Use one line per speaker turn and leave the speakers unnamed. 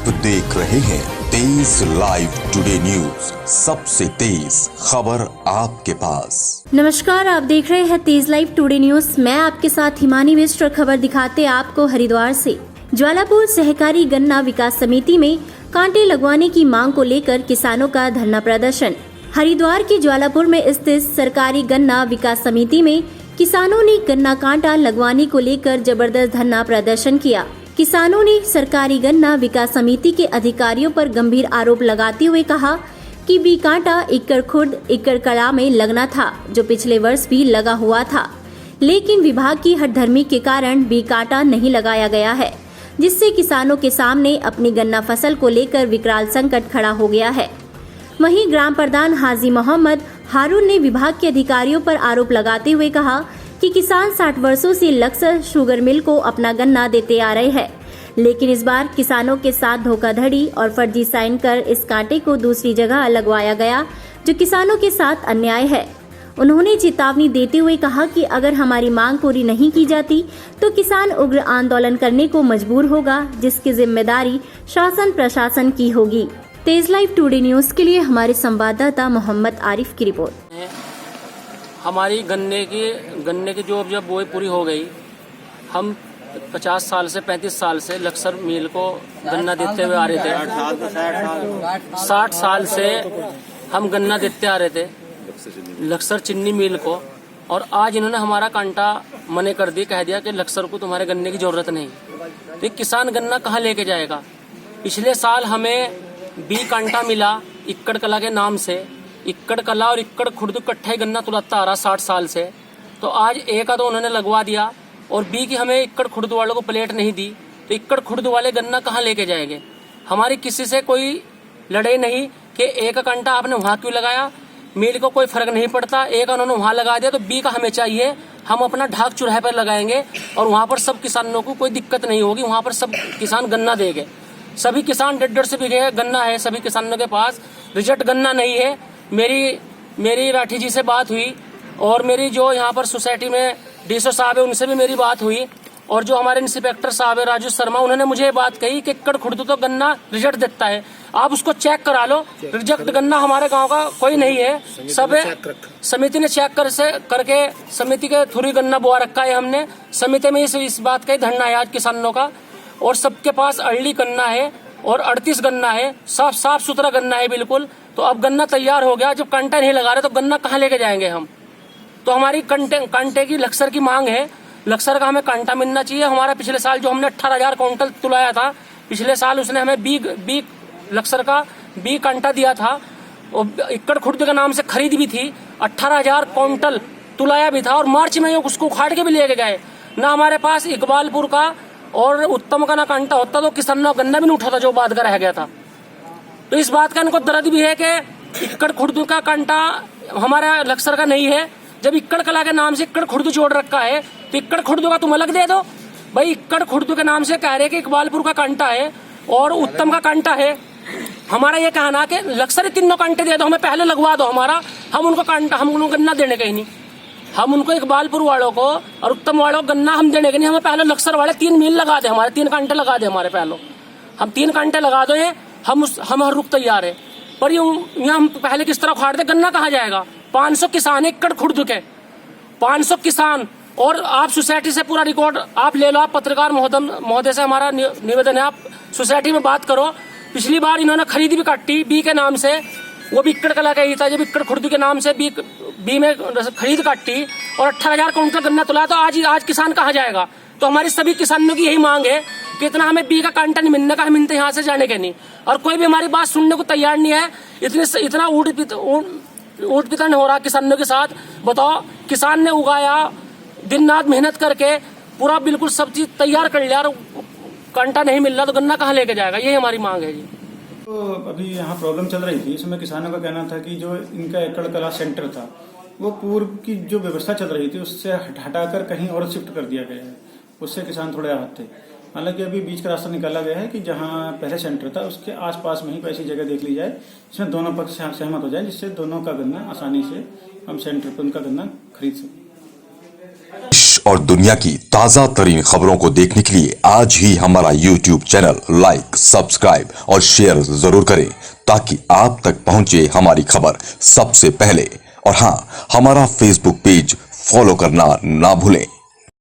आप देख रहे हैं तेज लाइव टुडे न्यूज, सबसे तेज खबर आपके पास।
नमस्कार, आप देख रहे हैं तेज लाइव टुडे न्यूज। मैं आपके साथ हिमानी मिश्र। खबर दिखाते आपको हरिद्वार से। ज्वालापुर सहकारी गन्ना विकास समिति में कांटे लगवाने की मांग को लेकर किसानों का धरना प्रदर्शन। हरिद्वार के ज्वालापुर में स्थित सरकारी गन्ना विकास समिति में किसानों ने गन्ना कांटा लगवाने को लेकर जबरदस्त धरना प्रदर्शन किया। किसानों ने सरकारी गन्ना विकास समिति के अधिकारियों पर गंभीर आरोप लगाते हुए कहा कि बी कांटा इक्कड़ खुर्द इक्कड़ कला में लगना था, जो पिछले वर्ष भी लगा हुआ था, लेकिन विभाग की हठधर्मी के कारण बी कांटा नहीं लगाया गया है, जिससे किसानों के सामने अपनी गन्ना फसल को लेकर विकराल संकट खड़ा हो गया है। वहीं ग्राम प्रधान हाजी मोहम्मद हारून ने विभाग के अधिकारियों पर आरोप लगाते हुए कहा कि किसान 60 वर्षों से लक्सर शुगर मिल को अपना गन्ना देते आ रहे हैं, लेकिन इस बार किसानों के साथ धोखाधड़ी और फर्जी साइन कर इस कांटे को दूसरी जगह लगवाया गया, जो किसानों के साथ अन्याय है। उन्होंने चेतावनी देते हुए कहा कि अगर हमारी मांग पूरी नहीं की जाती तो किसान उग्र आंदोलन करने को मजबूर होगा, जिसकी जिम्मेदारी शासन प्रशासन की होगी। तेज लाइव टुडे न्यूज के लिए हमारे संवाददाता मोहम्मद आरिफ की रिपोर्ट।
हमारी गन्ने की जो जब बोई पूरी हो गई, हम 50 साल से 35 साल से लक्सर मिल को गन्ना देते हुए आ रहे थे। 60 साल से हम गन्ना देते आ रहे थे लक्सर चीनी मिल को, और आज इन्होंने हमारा कांटा मने कर दी, कह दिया कि लक्सर को तुम्हारे गन्ने की जरूरत नहीं। तो किसान गन्ना कहाँ लेके जाएगा? पिछले साल हमें बी कांटा मिला इक्कड़ कला के नाम से। इक्कड़ कला और इक्कड़ खुर्द इकट्ठा ही गन्ना तुलाता आ रहा 60 साल से। तो आज ए का तो उन्होंने लगवा दिया और बी की हमें इक्कड़ खुर्द वालों को प्लेट नहीं दी, तो इक्कड़ खुर्द वाले गन्ना कहाँ लेके जाएंगे? हमारी किसी से कोई लड़ाई नहीं कि ए का कांटा आपने वहां क्यों लगाया, मिल को कोई फर्क नहीं पड़ता। ए का उन्होंने वहां लगा दिया तो बी का हमें चाहिए, हम अपना ढाक चुराहे पर लगाएंगे और वहां पर सब किसानों को कोई दिक्कत नहीं होगी। वहां पर सब किसान गन्ना देंगे। सभी किसान 1.5 से बीघे गन्ना है सभी किसानों के पास, रिजल्ट गन्ना नहीं है। मेरी राठी जी से बात हुई और मेरी जो यहाँ पर सोसाइटी में डीसो साहब है उनसे भी मेरी बात हुई, और जो हमारे इंस्पेक्टर साहब है राजू शर्मा, उन्होंने मुझे बात कही कि इक्कड़ खुर्द तो गन्ना रिजल्ट देता है, आप उसको चेक करा लो। रिजेक्ट गन्ना हमारे गांव का कोई नहीं है, सब समिति ने चेक करके समिति के थ्रू गन्ना बोआ रखा है हमने। समिति में इस बात का ही धरना है आज किसानों का, और सबके पास अर्ली गन्ना है और 38 गन्ना है, साफ सुथरा गन्ना है बिल्कुल। तो अब गन्ना तैयार हो गया, जब कांटा नहीं लगा रहे तो गन्ना कहाँ लेके जाएंगे हम? तो हमारी कांटे की लक्सर की मांग है, लक्सर का हमें कांटा मिलना चाहिए। हमारा पिछले साल जो हमने 18,000 क्विंटल तुलाया था, पिछले साल उसने हमें बी लक्सर का बी कांटा दिया था और इक्कड़ खुर्द के नाम से खरीद भी थी, 18,000 क्विंटल तुलाया भी था, और मार्च में उसको उखाड़ के भी लेके गए। ना हमारे पास इकबालपुर का और उत्तम का ना कांटा होता तो किसान गन्ना भी नहीं उठाता जो बात का रह गया था। तो इस बात का इनको दर्द भी है कि इक्कड़ खुर्द का कांटा हमारा लक्सर का नहीं है। जब इक्कड़ कला के नाम से इक्कड़ खुर्द जोड़ रखा है तो इक्कड़ खुर्द का तुम अलग दे दो भाई। इक्कड़ खुर्द के नाम से कह रहे कि इकबालपुर का कांटा है और उत्तम का कांटा है। हमारा ये कहना कि लक्सर तीनों कांटे दे दो, हमें पहले लगवा दो हमारा, हम उनको कांटा हम उनको गन्ना देने का ही नहीं। हम उनको इकबालपुर वालों को और उत्तम वालों को गन्ना हम देने के नहीं, हमें पहले लक्सर वाले 3 मील लगा दे, हमारे 3 कांटे लगा दे हमारे पहले। हम 3 कांटे लगा दो, हम हर रुख तैयार है। पर यहाँ हम पहले किस तरह उखाड़ दे, गन्ना कहाँ जाएगा? 500 किसान इक्कड़ खुर्द के 500 किसान, और आप सोसाइटी से पूरा रिकॉर्ड आप ले लो। आप पत्रकार महोदय से हमारा निवेदन है, आप सोसाइटी में बात करो। पिछली बार इन्होंने खरीदी भी काटी बी के नाम से, वो भी इक्कड़ कला का ही था। जब इक्कड़ खुर्द के नाम से बी में खरीद काटी और 18,000 क्विंटल गन्ना तुला, तो आज किसान कहाँ जाएगा? तो हमारी सभी किसानों की यही मांग है कि इतना हमें बी का कांटा नहीं मिलने का, हम इनते यहाँ से जाने के नहीं, और कोई भी हमारी बात सुनने को तैयार नहीं है। इतना ऊट पितन हो रहा किसानों के साथ। बताओ, किसान ने उगाया, दिन रात मेहनत करके पूरा बिल्कुल सब चीज तैयार कर लिया, और कांटा नहीं मिल रहा तो गन्ना कहाँ लेके जाएगा? यही हमारी मांग है जी।
तो अभी यहाँ प्रॉब्लम चल रही थी, इसमें किसानों का कहना था कि जो इनका इक्कड़ कला सेंटर था वो पूर्व की जो व्यवस्था चल रही थी उससे हटाकर कहीं और शिफ्ट कर दिया गया है, उससे किसान थोड़े आहत थे। हालांकि अभी बीच का रास्ता निकाला गया है कि जहां पहले सेंटर था उसके आसपास में ही कोई ऐसी जगह देख ली जाए जिसमें दोनों पक्ष सहमत हो जाए, जिससे दोनों का गन्ना आसानी से हम सेंटर पर उनका गन्ना खरीद सकें।
और दुनिया की ताजा तरीन खबरों को देखने के लिए आज ही हमारा YouTube चैनल लाइक, सब्सक्राइब और शेयर जरूर करें ताकि आप तक पहुंचे हमारी खबर सबसे पहले। और हाँ, हमारा Facebook पेज फॉलो करना ना भूलें।